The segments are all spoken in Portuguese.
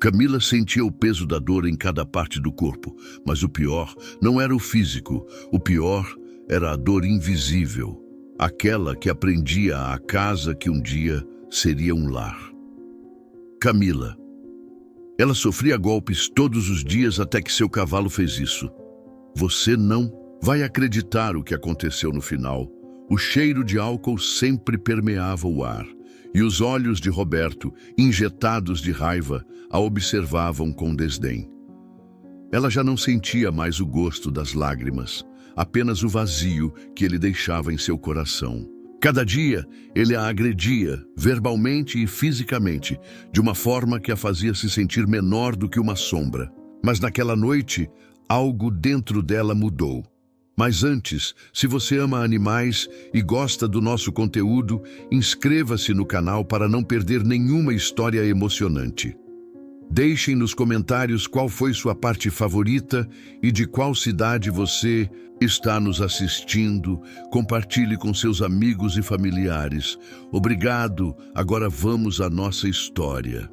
Camila sentia o peso da dor em cada parte do corpo, mas o pior não era o físico, o pior era a dor invisível, aquela que prendia a casa que um dia seria um lar. Camila. Ela sofria golpes todos os dias até que seu cavalo fez isso. Você não vai acreditar o que aconteceu no final. O cheiro de álcool sempre permeava o ar, e os olhos de Roberto, injetados de raiva, a observavam com desdém. Ela já não sentia mais o gosto das lágrimas, apenas o vazio que ele deixava em seu coração. Cada dia, ele a agredia, verbalmente e fisicamente, de uma forma que a fazia se sentir menor do que uma sombra. Mas naquela noite, algo dentro dela mudou. Mas antes, se você ama animais e gosta do nosso conteúdo, inscreva-se no canal para não perder nenhuma história emocionante. Deixem nos comentários qual foi sua parte favorita e de qual cidade você está nos assistindo. Compartilhe com seus amigos e familiares. Obrigado, agora vamos à nossa história.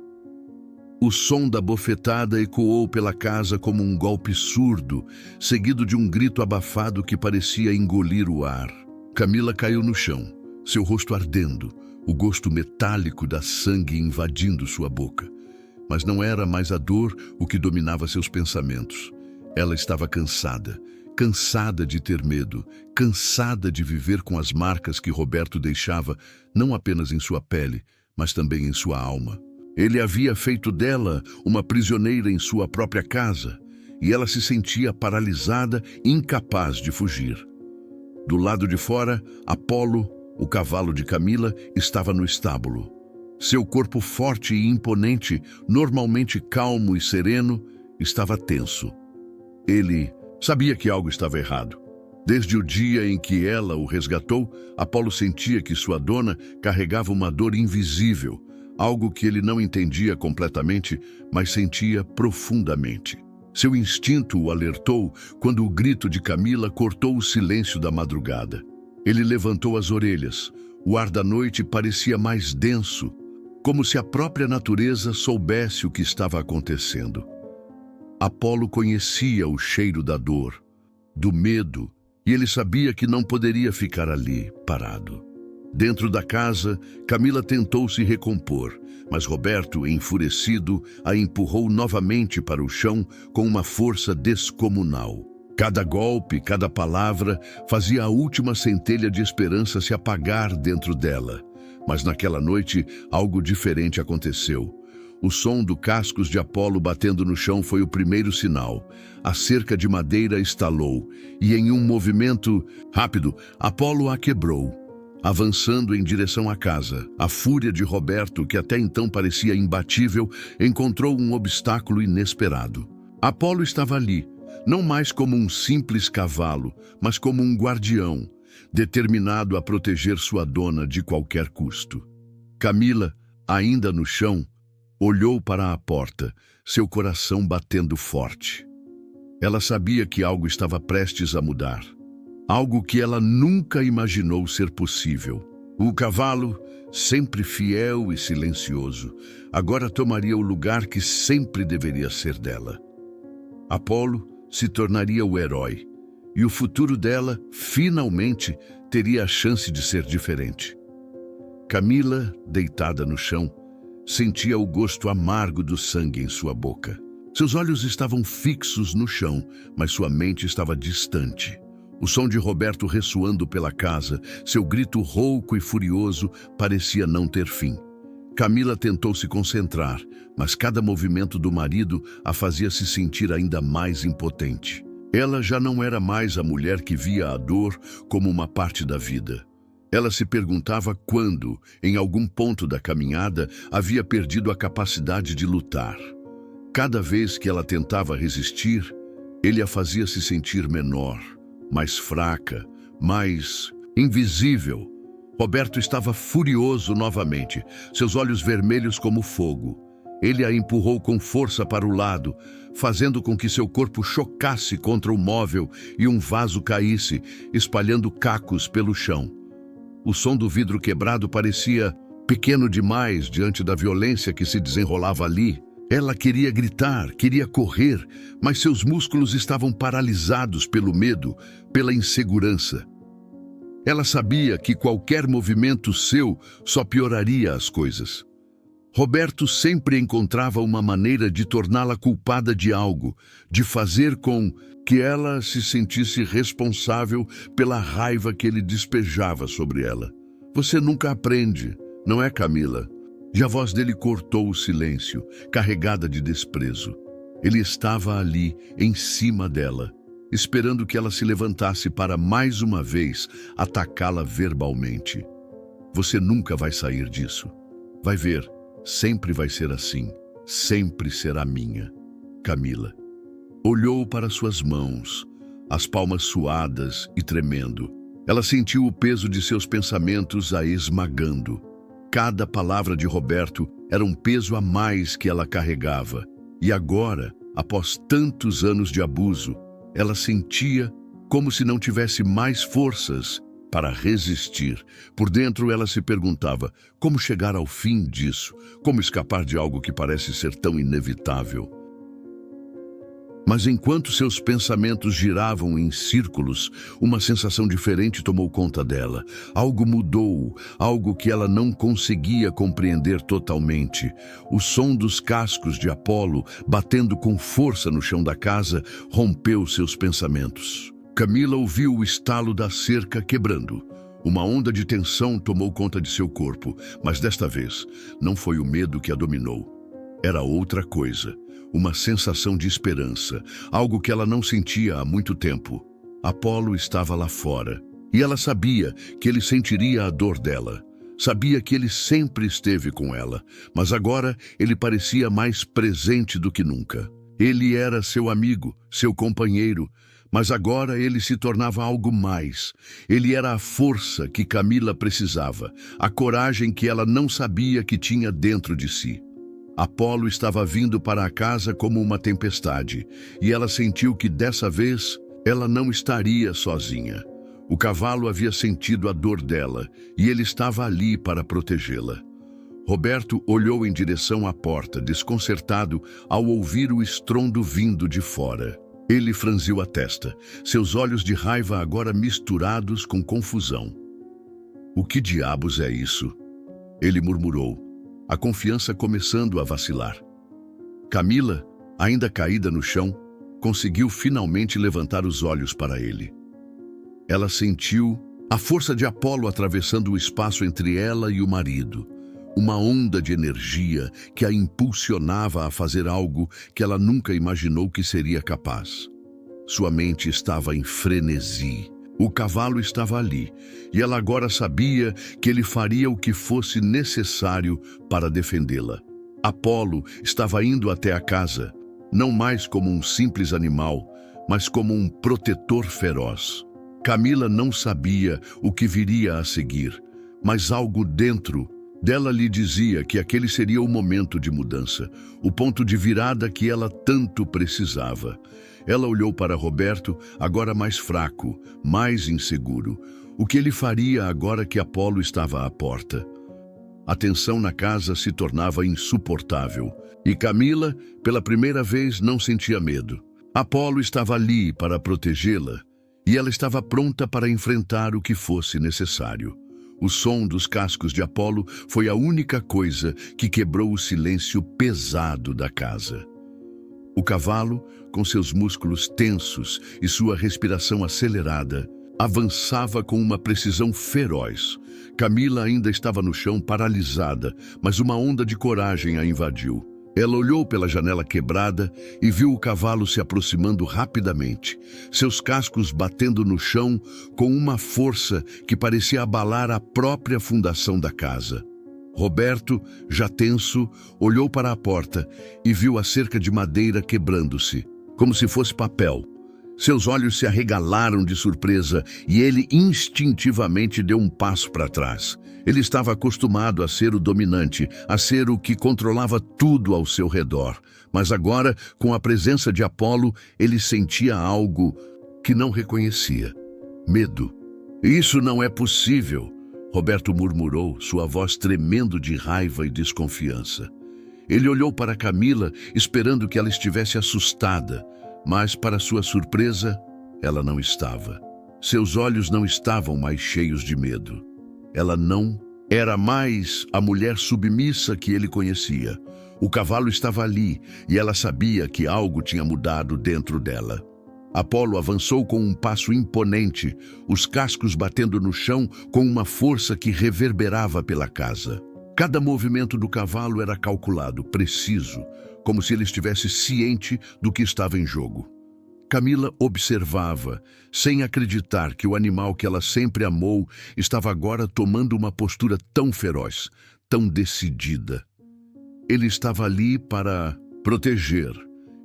O som da bofetada ecoou pela casa como um golpe surdo, seguido de um grito abafado que parecia engolir o ar. Camila caiu no chão, seu rosto ardendo, o gosto metálico da sangue invadindo sua boca. Mas não era mais a dor o que dominava seus pensamentos. Ela estava cansada, cansada de ter medo, cansada de viver com as marcas que Roberto deixava, não apenas em sua pele, mas também em sua alma. Ele havia feito dela uma prisioneira em sua própria casa, e ela se sentia paralisada, incapaz de fugir. Do lado de fora, Apolo, o cavalo de Camila, estava no estábulo. Seu corpo forte e imponente, normalmente calmo e sereno, estava tenso. Ele sabia que algo estava errado. Desde o dia em que ela o resgatou, Apolo sentia que sua dona carregava uma dor invisível, algo que ele não entendia completamente, mas sentia profundamente. Seu instinto o alertou quando o grito de Camila cortou o silêncio da madrugada. Ele levantou as orelhas. O ar da noite parecia mais denso, como se a própria natureza soubesse o que estava acontecendo. Apolo conhecia o cheiro da dor, do medo, e ele sabia que não poderia ficar ali, parado. Dentro da casa, Camila tentou se recompor, mas Roberto, enfurecido, a empurrou novamente para o chão com uma força descomunal. Cada golpe, cada palavra, fazia a última centelha de esperança se apagar dentro dela. Mas naquela noite, algo diferente aconteceu. O som do cascos de Apolo batendo no chão foi o primeiro sinal. A cerca de madeira estalou, e em um movimento rápido, Apolo a quebrou. Avançando em direção à casa, a fúria de Roberto, que até então parecia imbatível, encontrou um obstáculo inesperado. Apolo estava ali, não mais como um simples cavalo, mas como um guardião, determinado a proteger sua dona de qualquer custo. Camila, ainda no chão, olhou para a porta, seu coração batendo forte. Ela sabia que algo estava prestes a mudar. Algo que ela nunca imaginou ser possível. O cavalo, sempre fiel e silencioso, agora tomaria o lugar que sempre deveria ser dela. Apolo se tornaria o herói, e o futuro dela, finalmente, teria a chance de ser diferente. Camila, deitada no chão, sentia o gosto amargo do sangue em sua boca. Seus olhos estavam fixos no chão, mas sua mente estava distante. O som de Roberto ressoando pela casa, seu grito rouco e furioso, parecia não ter fim. Camila tentou se concentrar, mas cada movimento do marido a fazia se sentir ainda mais impotente. Ela já não era mais a mulher que via a dor como uma parte da vida. Ela se perguntava quando, em algum ponto da caminhada, havia perdido a capacidade de lutar. Cada vez que ela tentava resistir, ele a fazia se sentir menor, mais fraca, mais invisível. Roberto estava furioso novamente, seus olhos vermelhos como fogo. Ele a empurrou com força para o lado, fazendo com que seu corpo chocasse contra o móvel e um vaso caísse, espalhando cacos pelo chão. O som do vidro quebrado parecia pequeno demais diante da violência que se desenrolava ali. Ela queria gritar, queria correr, mas seus músculos estavam paralisados pelo medo, pela insegurança. Ela sabia que qualquer movimento seu só pioraria as coisas. Roberto sempre encontrava uma maneira de torná-la culpada de algo, de fazer com que ela se sentisse responsável pela raiva que ele despejava sobre ela. Você nunca aprende, não é, Camila? E a voz dele cortou o silêncio, carregada de desprezo. Ele estava ali, em cima dela, esperando que ela se levantasse para mais uma vez atacá-la verbalmente. Você nunca vai sair disso. Vai ver, sempre vai ser assim, sempre será minha. Camila olhou para suas mãos, as palmas suadas e tremendo. Ela sentiu o peso de seus pensamentos a esmagando. Cada palavra de Roberto era um peso a mais que ela carregava. E agora, após tantos anos de abuso, ela sentia como se não tivesse mais forças para resistir. Por dentro, ela se perguntava como chegar ao fim disso, como escapar de algo que parece ser tão inevitável. Mas enquanto seus pensamentos giravam em círculos, uma sensação diferente tomou conta dela. Algo mudou, algo que ela não conseguia compreender totalmente. O som dos cascos de Apolo, batendo com força no chão da casa, rompeu seus pensamentos. Camila ouviu o estalo da cerca quebrando. Uma onda de tensão tomou conta de seu corpo, mas desta vez não foi o medo que a dominou. Era outra coisa. Uma sensação de esperança, algo que ela não sentia há muito tempo. Apolo estava lá fora, e ela sabia que ele sentiria a dor dela. Sabia que ele sempre esteve com ela, mas agora ele parecia mais presente do que nunca. Ele era seu amigo, seu companheiro, mas agora ele se tornava algo mais. Ele era a força que Camila precisava, a coragem que ela não sabia que tinha dentro de si. Apolo estava vindo para a casa como uma tempestade, e ela sentiu que dessa vez ela não estaria sozinha. O cavalo havia sentido a dor dela, e ele estava ali para protegê-la. Roberto olhou em direção à porta, desconcertado ao ouvir o estrondo vindo de fora. Ele franziu a testa, seus olhos de raiva agora misturados com confusão. "O que diabos é isso?" ele murmurou, a confiança começando a vacilar. Camila, ainda caída no chão, conseguiu finalmente levantar os olhos para ele. Ela sentiu a força de Apolo atravessando o espaço entre ela e o marido, uma onda de energia que a impulsionava a fazer algo que ela nunca imaginou que seria capaz. Sua mente estava em frenesi. O cavalo estava ali, e ela agora sabia que ele faria o que fosse necessário para defendê-la. Apolo estava indo até a casa, não mais como um simples animal, mas como um protetor feroz. Camila não sabia o que viria a seguir, mas algo dentro dela lhe dizia que aquele seria o momento de mudança, o ponto de virada que ela tanto precisava. Ela olhou para Roberto, agora mais fraco, mais inseguro. O que ele faria agora que Apolo estava à porta? A tensão na casa se tornava insuportável, e Camila, pela primeira vez, não sentia medo. Apolo estava ali para protegê-la, e ela estava pronta para enfrentar o que fosse necessário. O som dos cascos de Apolo foi a única coisa que quebrou o silêncio pesado da casa. O cavalo, com seus músculos tensos e sua respiração acelerada, avançava com uma precisão feroz. Camila ainda estava no chão, paralisada, mas uma onda de coragem a invadiu. Ela olhou pela janela quebrada e viu o cavalo se aproximando rapidamente, seus cascos batendo no chão com uma força que parecia abalar a própria fundação da casa. Roberto, já tenso, olhou para a porta e viu a cerca de madeira quebrando-se, como se fosse papel. Seus olhos se arregalaram de surpresa e ele instintivamente deu um passo para trás. Ele estava acostumado a ser o dominante, a ser o que controlava tudo ao seu redor. Mas agora, com a presença de Apolo, ele sentia algo que não reconhecia. Medo. "Isso não é possível", Roberto murmurou, sua voz tremendo de raiva e desconfiança. Ele olhou para Camila, esperando que ela estivesse assustada, mas, para sua surpresa, ela não estava. Seus olhos não estavam mais cheios de medo. Ela não era mais a mulher submissa que ele conhecia. O cavalo estava ali e ela sabia que algo tinha mudado dentro dela. Apolo avançou com um passo imponente, os cascos batendo no chão com uma força que reverberava pela casa. Cada movimento do cavalo era calculado, preciso, como se ele estivesse ciente do que estava em jogo. Camila observava, sem acreditar que o animal que ela sempre amou estava agora tomando uma postura tão feroz, tão decidida. Ele estava ali para proteger.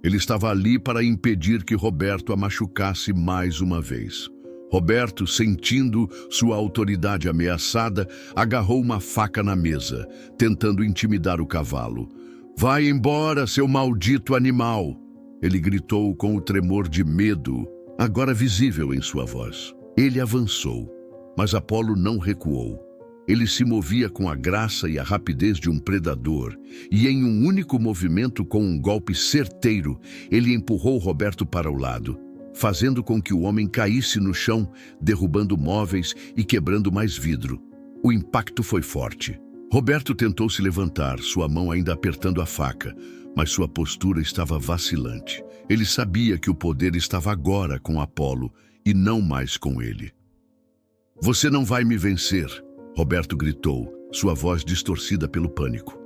Ele estava ali para impedir que Roberto a machucasse mais uma vez. Roberto, sentindo sua autoridade ameaçada, agarrou uma faca na mesa, tentando intimidar o cavalo. "Vai embora, seu maldito animal!" Ele gritou com o tremor de medo, agora visível em sua voz. Ele avançou, mas Apolo não recuou. Ele se movia com a graça e a rapidez de um predador, e em um único movimento, com um golpe certeiro, ele empurrou Roberto para o lado, fazendo com que o homem caísse no chão, derrubando móveis e quebrando mais vidro. O impacto foi forte. Roberto tentou se levantar, sua mão ainda apertando a faca, mas sua postura estava vacilante. Ele sabia que o poder estava agora com Apolo e não mais com ele. "Você não vai me vencer", Roberto gritou, sua voz distorcida pelo pânico.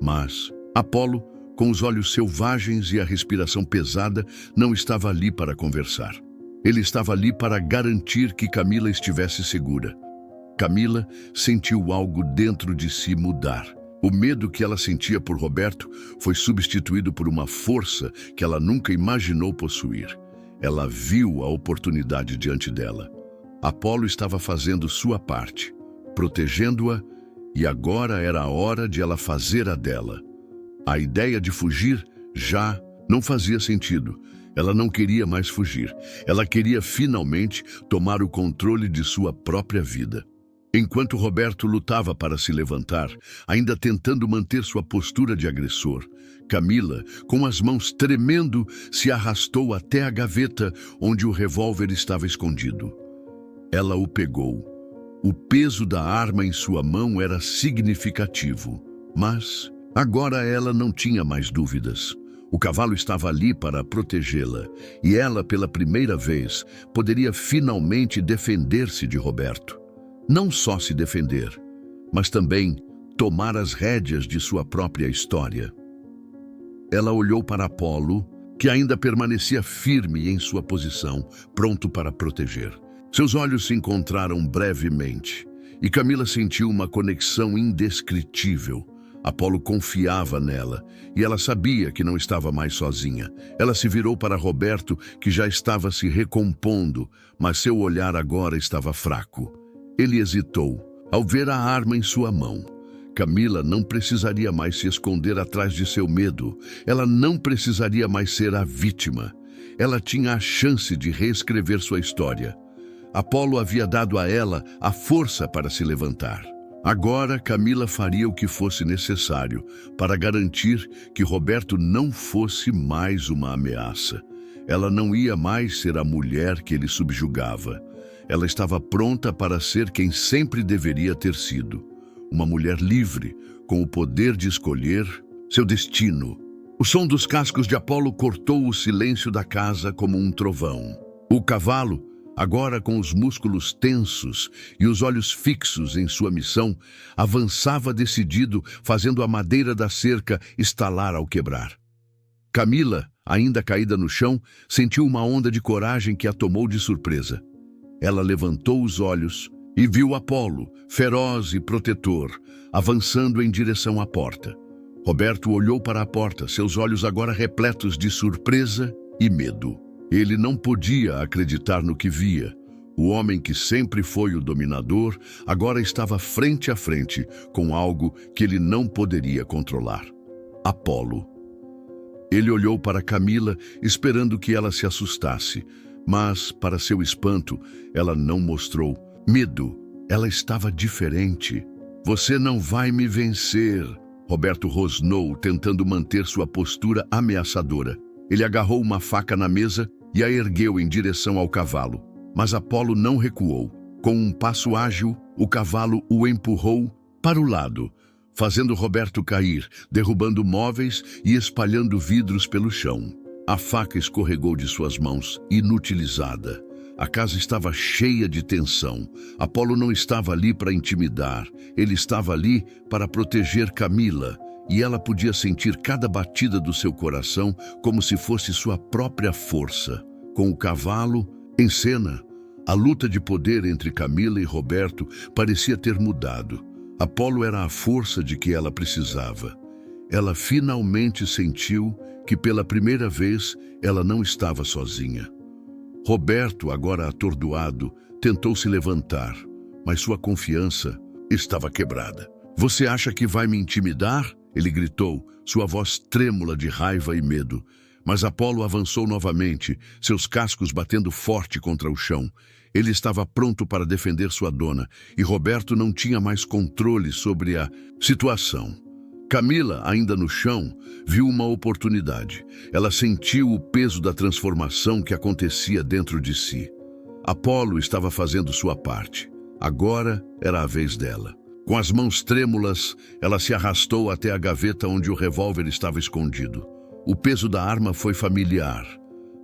Mas Apolo, com os olhos selvagens e a respiração pesada, não estava ali para conversar. Ele estava ali para garantir que Camila estivesse segura. Camila sentiu algo dentro de si mudar. O medo que ela sentia por Roberto foi substituído por uma força que ela nunca imaginou possuir. Ela viu a oportunidade diante dela. Apolo estava fazendo sua parte, protegendo-a, e agora era a hora de ela fazer a dela. A ideia de fugir já não fazia sentido. Ela não queria mais fugir. Ela queria finalmente tomar o controle de sua própria vida. Enquanto Roberto lutava para se levantar, ainda tentando manter sua postura de agressor, Camila, com as mãos tremendo, se arrastou até a gaveta onde o revólver estava escondido. Ela o pegou. O peso da arma em sua mão era significativo, mas agora ela não tinha mais dúvidas. O cavalo estava ali para protegê-la, e ela, pela primeira vez, poderia finalmente defender-se de Roberto. Não só se defender, mas também tomar as rédeas de sua própria história. Ela olhou para Apolo, que ainda permanecia firme em sua posição, pronto para proteger. Seus olhos se encontraram brevemente, e Camila sentiu uma conexão indescritível. Apolo confiava nela, e ela sabia que não estava mais sozinha. Ela se virou para Roberto, que já estava se recompondo, mas seu olhar agora estava fraco. Ele hesitou ao ver a arma em sua mão. Camila não precisaria mais se esconder atrás de seu medo. Ela não precisaria mais ser a vítima. Ela tinha a chance de reescrever sua história. Apolo havia dado a ela a força para se levantar. Agora, Camila faria o que fosse necessário para garantir que Roberto não fosse mais uma ameaça. Ela não ia mais ser a mulher que ele subjugava. Ela estava pronta para ser quem sempre deveria ter sido. Uma mulher livre, com o poder de escolher seu destino. O som dos cascos de Apolo cortou o silêncio da casa como um trovão. O cavalo, agora com os músculos tensos e os olhos fixos em sua missão, avançava decidido, fazendo a madeira da cerca estalar ao quebrar. Camila, ainda caída no chão, sentiu uma onda de coragem que a tomou de surpresa. Ela levantou os olhos e viu Apolo, feroz e protetor, avançando em direção à porta. Roberto olhou para a porta, seus olhos agora repletos de surpresa e medo. Ele não podia acreditar no que via. O homem que sempre foi o dominador agora estava frente a frente com algo que ele não poderia controlar. Apolo. Ele olhou para Camila, esperando que ela se assustasse. Mas, para seu espanto, ela não mostrou medo. Ela estava diferente. "Você não vai me vencer", Roberto rosnou, tentando manter sua postura ameaçadora. Ele agarrou uma faca na mesa e a ergueu em direção ao cavalo. Mas Apolo não recuou. Com um passo ágil, o cavalo o empurrou para o lado, fazendo Roberto cair, derrubando móveis e espalhando vidros pelo chão. A faca escorregou de suas mãos, inutilizada. A casa estava cheia de tensão. Apolo não estava ali para intimidar. Ele estava ali para proteger Camila, e ela podia sentir cada batida do seu coração como se fosse sua própria força. Com o cavalo em cena, a luta de poder entre Camila e Roberto parecia ter mudado. Apolo era a força de que ela precisava. Ela finalmente sentiu que pela primeira vez ela não estava sozinha. Roberto, agora atordoado, tentou se levantar, mas sua confiança estava quebrada. "Você acha que vai me intimidar?" Ele gritou, sua voz trêmula de raiva e medo. Mas Apolo avançou novamente, seus cascos batendo forte contra o chão. Ele estava pronto para defender sua dona, e Roberto não tinha mais controle sobre a situação. Camila, ainda no chão, viu uma oportunidade. Ela sentiu o peso da transformação que acontecia dentro de si. Apolo estava fazendo sua parte. Agora era a vez dela. Com as mãos trêmulas, ela se arrastou até a gaveta onde o revólver estava escondido. O peso da arma foi familiar,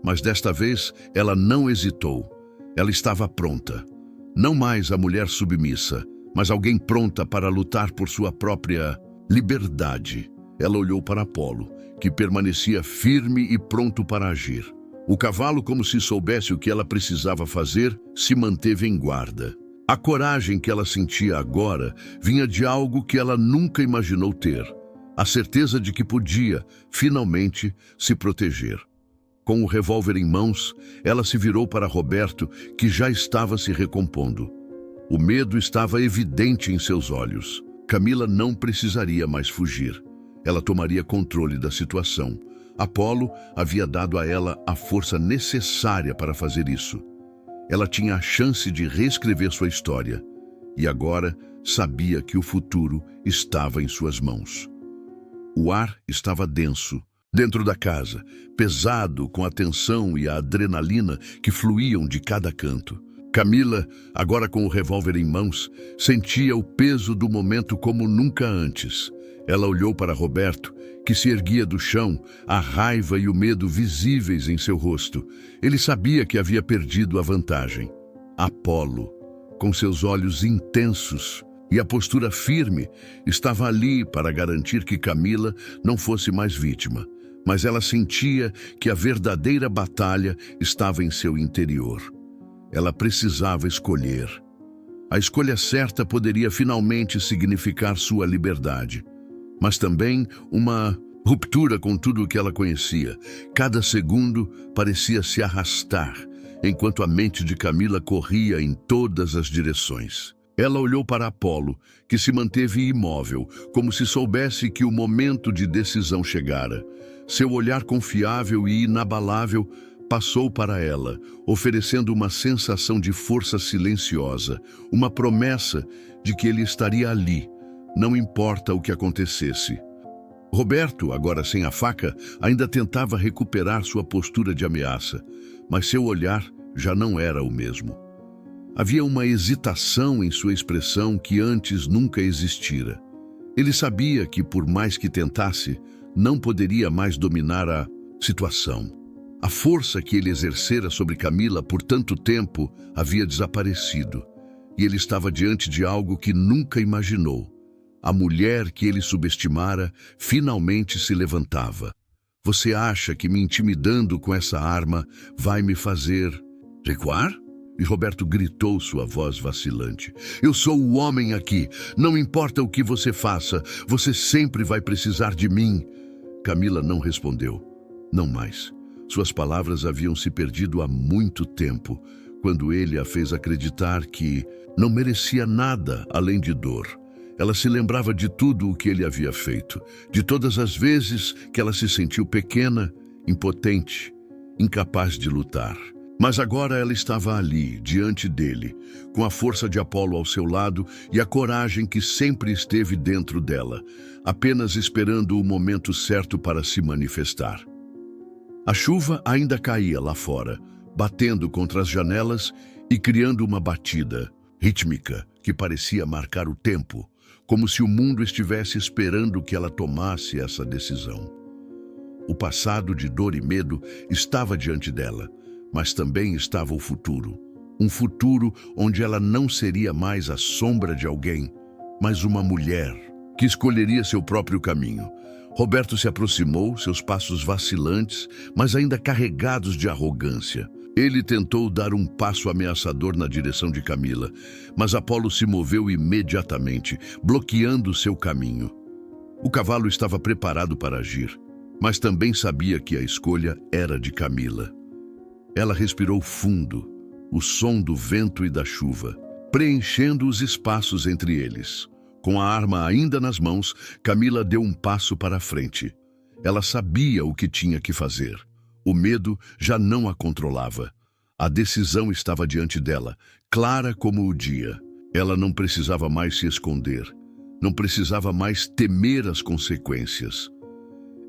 mas desta vez ela não hesitou. Ela estava pronta. Não mais a mulher submissa, mas alguém pronta para lutar por sua própria liberdade. Ela olhou para Apolo, que permanecia firme e pronto para agir. O cavalo, como se soubesse o que ela precisava fazer, se manteve em guarda. A coragem que ela sentia agora vinha de algo que ela nunca imaginou ter. A certeza de que podia, finalmente, se proteger. Com o revólver em mãos, ela se virou para Roberto, que já estava se recompondo. O medo estava evidente em seus olhos. Camila não precisaria mais fugir. Ela tomaria controle da situação. Apolo havia dado a ela a força necessária para fazer isso. Ela tinha a chance de reescrever sua história. E agora sabia que o futuro estava em suas mãos. O ar estava denso, dentro da casa, pesado com a tensão e a adrenalina que fluíam de cada canto. Camila, agora com o revólver em mãos, sentia o peso do momento como nunca antes. Ela olhou para Roberto, que se erguia do chão, a raiva e o medo visíveis em seu rosto. Ele sabia que havia perdido a vantagem. Apolo, com seus olhos intensos e a postura firme, estava ali para garantir que Camila não fosse mais vítima. Mas ela sentia que a verdadeira batalha estava em seu interior. Ela precisava escolher. A escolha certa poderia finalmente significar sua liberdade, mas também uma ruptura com tudo o que ela conhecia. Cada segundo parecia se arrastar, enquanto a mente de Camila corria em todas as direções. Ela olhou para Apolo, que se manteve imóvel, como se soubesse que o momento de decisão chegara. Seu olhar confiável e inabalável passou para ela, oferecendo uma sensação de força silenciosa, uma promessa de que ele estaria ali, não importa o que acontecesse. Roberto, agora sem a faca, ainda tentava recuperar sua postura de ameaça, mas seu olhar já não era o mesmo. Havia uma hesitação em sua expressão que antes nunca existira. Ele sabia que, por mais que tentasse, não poderia mais dominar a situação. A força que ele exercera sobre Camila por tanto tempo havia desaparecido, e ele estava diante de algo que nunca imaginou. A mulher que ele subestimara finalmente se levantava. "Você acha que me intimidando com essa arma vai me fazer recuar?" E Roberto gritou, sua voz vacilante. "Eu sou o homem aqui. Não importa o que você faça, você sempre vai precisar de mim." Camila não respondeu. Não mais. Suas palavras haviam se perdido há muito tempo, quando ele a fez acreditar que não merecia nada além de dor. Ela se lembrava de tudo o que ele havia feito, de todas as vezes que ela se sentiu pequena, impotente, incapaz de lutar. Mas agora ela estava ali, diante dele, com a força de Apolo ao seu lado e a coragem que sempre esteve dentro dela, apenas esperando o momento certo para se manifestar. A chuva ainda caía lá fora, batendo contra as janelas e criando uma batida rítmica que parecia marcar o tempo, como se o mundo estivesse esperando que ela tomasse essa decisão. O passado de dor e medo estava diante dela, mas também estava o futuro. Um futuro onde ela não seria mais a sombra de alguém, mas uma mulher que escolheria seu próprio caminho. Roberto se aproximou, seus passos vacilantes, mas ainda carregados de arrogância. Ele tentou dar um passo ameaçador na direção de Camila, mas Apolo se moveu imediatamente, bloqueando seu caminho. O cavalo estava preparado para agir, mas também sabia que a escolha era de Camila. Ela respirou fundo, o som do vento e da chuva, preenchendo os espaços entre eles. Com a arma ainda nas mãos, Camila deu um passo para a frente. Ela sabia o que tinha que fazer. O medo já não a controlava. A decisão estava diante dela, clara como o dia. Ela não precisava mais se esconder. Não precisava mais temer as consequências.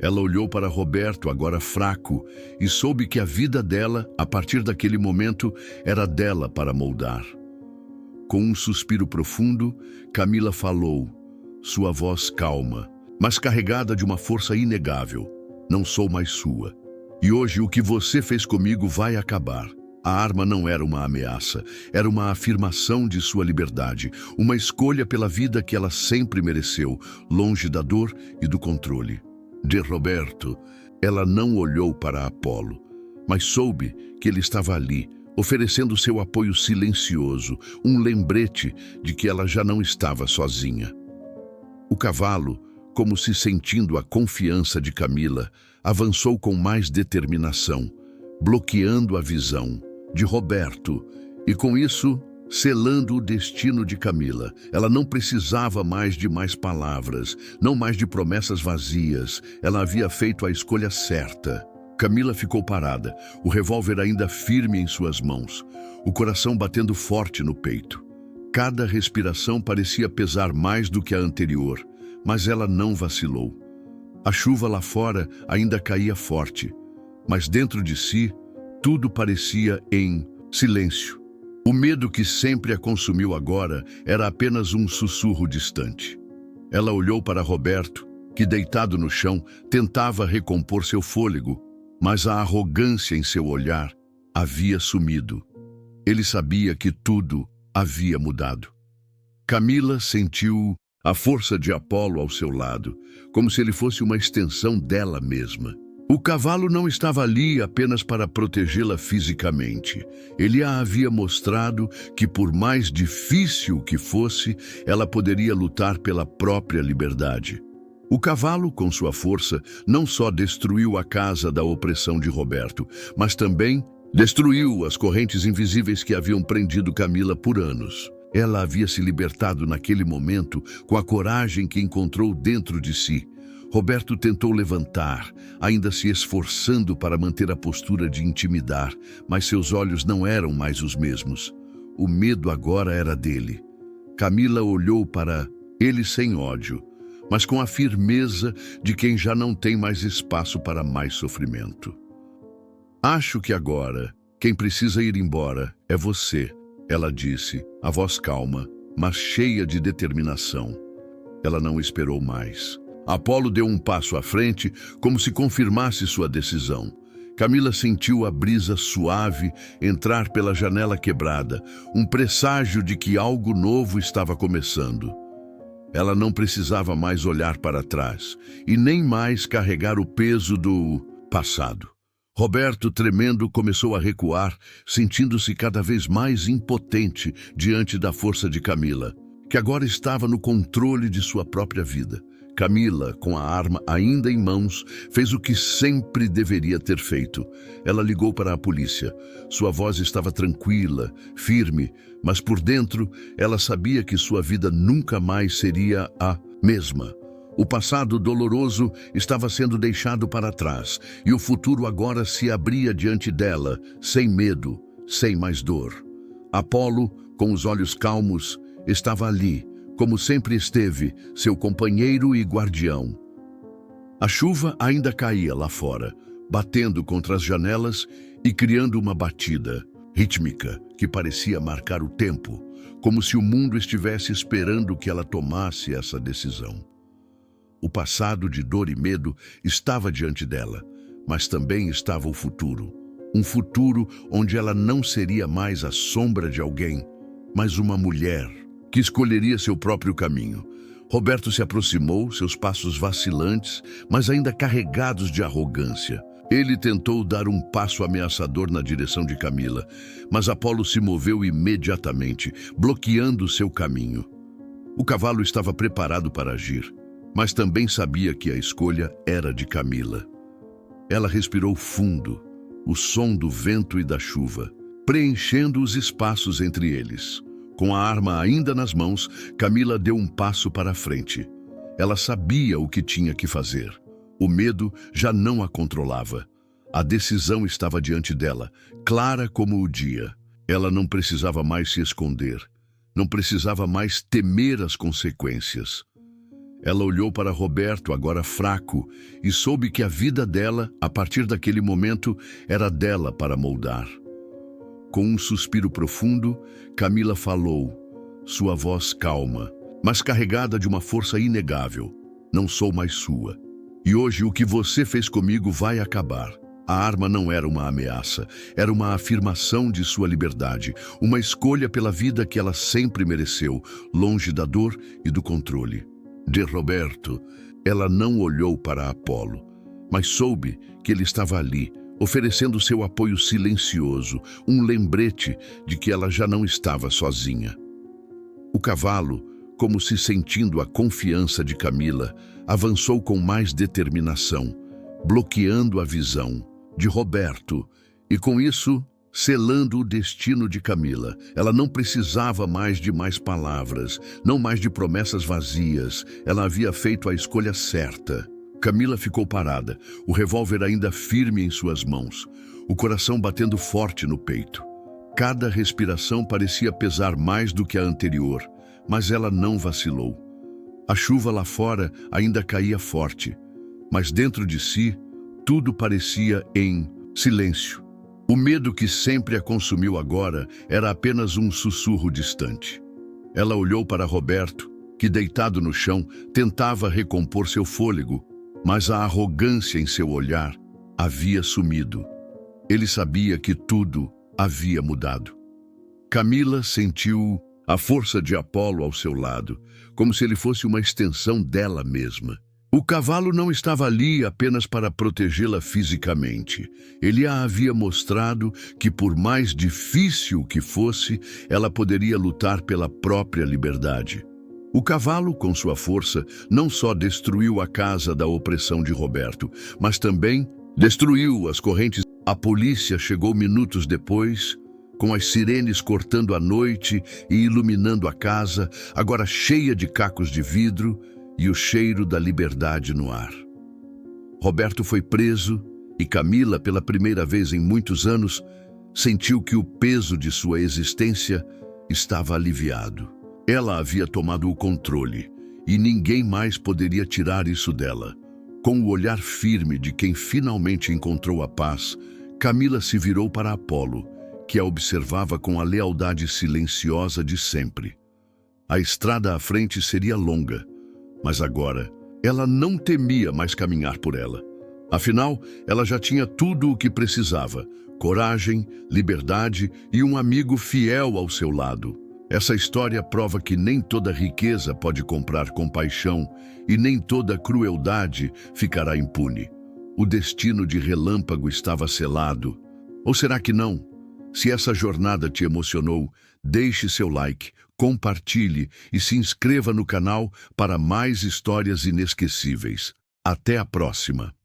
Ela olhou para Roberto, agora fraco, e soube que a vida dela, a partir daquele momento, era dela para moldar. Com um suspiro profundo, Camila falou, sua voz calma, mas carregada de uma força inegável. Não sou mais sua. E hoje o que você fez comigo vai acabar. A arma não era uma ameaça, era uma afirmação de sua liberdade, uma escolha pela vida que ela sempre mereceu, longe da dor e do controle. De Roberto, ela não olhou para Apolo, mas soube que ele estava ali, oferecendo seu apoio silencioso, um lembrete de que ela já não estava sozinha. O cavalo, como se sentindo a confiança de Camila, avançou com mais determinação, bloqueando a visão de Roberto e, com isso, selando o destino de Camila. Ela não precisava mais de mais palavras, não mais de promessas vazias. Ela havia feito a escolha certa. Camila ficou parada, o revólver ainda firme em suas mãos, o coração batendo forte no peito. Cada respiração parecia pesar mais do que a anterior, mas ela não vacilou. A chuva lá fora ainda caía forte, mas dentro de si, tudo parecia em silêncio. O medo que sempre a consumiu agora era apenas um sussurro distante. Ela olhou para Roberto, que deitado no chão tentava recompor seu fôlego, mas a arrogância em seu olhar havia sumido. Ele sabia que tudo havia mudado. Camila sentiu a força de Apolo ao seu lado, como se ele fosse uma extensão dela mesma. O cavalo não estava ali apenas para protegê-la fisicamente. Ele a havia mostrado que, por mais difícil que fosse, ela poderia lutar pela própria liberdade. O cavalo, com sua força, não só destruiu a casa da opressão de Roberto, mas também destruiu as correntes invisíveis que haviam prendido Camila por anos. Ela havia se libertado naquele momento com a coragem que encontrou dentro de si. Roberto tentou levantar, ainda se esforçando para manter a postura de intimidar, mas seus olhos não eram mais os mesmos. O medo agora era dele. Camila olhou para ele sem ódio, mas com a firmeza de quem já não tem mais espaço para mais sofrimento. Acho que agora, quem precisa ir embora é você, ela disse, a voz calma, mas cheia de determinação. Ela não esperou mais. Apolo deu um passo à frente, como se confirmasse sua decisão. Camila sentiu a brisa suave entrar pela janela quebrada, um presságio de que algo novo estava começando. Ela não precisava mais olhar para trás e nem mais carregar o peso do passado. Roberto, tremendo, começou a recuar, sentindo-se cada vez mais impotente diante da força de Camila, que agora estava no controle de sua própria vida. Camila, com a arma ainda em mãos, fez o que sempre deveria ter feito. Ela ligou para a polícia. Sua voz estava tranquila, firme, mas por dentro ela sabia que sua vida nunca mais seria a mesma. O passado doloroso estava sendo deixado para trás, e o futuro agora se abria diante dela, sem medo, sem mais dor. Apolo, com os olhos calmos, estava ali, como sempre esteve, seu companheiro e guardião. A chuva ainda caía lá fora, batendo contra as janelas e criando uma batida rítmica que parecia marcar o tempo, como se o mundo estivesse esperando que ela tomasse essa decisão. O passado de dor e medo estava diante dela, mas também estava o futuro. Um futuro onde ela não seria mais a sombra de alguém, mas uma mulher que escolheria seu próprio caminho. Roberto se aproximou, seus passos vacilantes, mas ainda carregados de arrogância. Ele tentou dar um passo ameaçador na direção de Camila, mas Apolo se moveu imediatamente, bloqueando seu caminho. O cavalo estava preparado para agir, mas também sabia que a escolha era de Camila. Ela respirou fundo, o som do vento e da chuva, preenchendo os espaços entre eles. Com a arma ainda nas mãos, Camila deu um passo para a frente. Ela sabia o que tinha que fazer. O medo já não a controlava. A decisão estava diante dela, clara como o dia. Ela não precisava mais se esconder. Não precisava mais temer as consequências. Ela olhou para Roberto, agora fraco, e soube que a vida dela, a partir daquele momento, era dela para moldar. Com um suspiro profundo, Camila falou, sua voz calma, mas carregada de uma força inegável. Não sou mais sua. E hoje o que você fez comigo vai acabar. A arma não era uma ameaça, era uma afirmação de sua liberdade, uma escolha pela vida que ela sempre mereceu, longe da dor e do controle. De Roberto, ela não olhou para Apolo, mas soube que ele estava ali, oferecendo seu apoio silencioso, um lembrete de que ela já não estava sozinha. O cavalo, como se sentindo a confiança de Camila, avançou com mais determinação, bloqueando a visão de Roberto e, com isso, selando o destino de Camila. Ela não precisava mais de mais palavras, não mais de promessas vazias. Ela havia feito a escolha certa. Camila ficou parada, o revólver ainda firme em suas mãos, o coração batendo forte no peito. Cada respiração parecia pesar mais do que a anterior, mas ela não vacilou. A chuva lá fora ainda caía forte, mas dentro de si, tudo parecia em silêncio. O medo que sempre a consumiu agora era apenas um sussurro distante. Ela olhou para Roberto, que deitado no chão tentava recompor seu fôlego, mas a arrogância em seu olhar havia sumido. Ele sabia que tudo havia mudado. Camila sentiu a força de Apolo ao seu lado, como se ele fosse uma extensão dela mesma. O cavalo não estava ali apenas para protegê-la fisicamente. Ele a havia mostrado que, por mais difícil que fosse, ela poderia lutar pela própria liberdade. O cavalo, com sua força, não só destruiu a casa da opressão de Roberto, mas também destruiu as correntes. A polícia chegou minutos depois, com as sirenes cortando a noite e iluminando a casa, agora cheia de cacos de vidro e o cheiro da liberdade no ar. Roberto foi preso e Camila, pela primeira vez em muitos anos, sentiu que o peso de sua existência estava aliviado. Ela havia tomado o controle e ninguém mais poderia tirar isso dela. Com o olhar firme de quem finalmente encontrou a paz, Camila se virou para Apolo, que a observava com a lealdade silenciosa de sempre. A estrada à frente seria longa, mas agora ela não temia mais caminhar por ela. Afinal, ela já tinha tudo o que precisava: coragem, liberdade e um amigo fiel ao seu lado. Essa história prova que nem toda riqueza pode comprar compaixão e nem toda crueldade ficará impune. O destino de Relâmpago estava selado. Ou será que não? Se essa jornada te emocionou, deixe seu like, compartilhe e se inscreva no canal para mais histórias inesquecíveis. Até a próxima!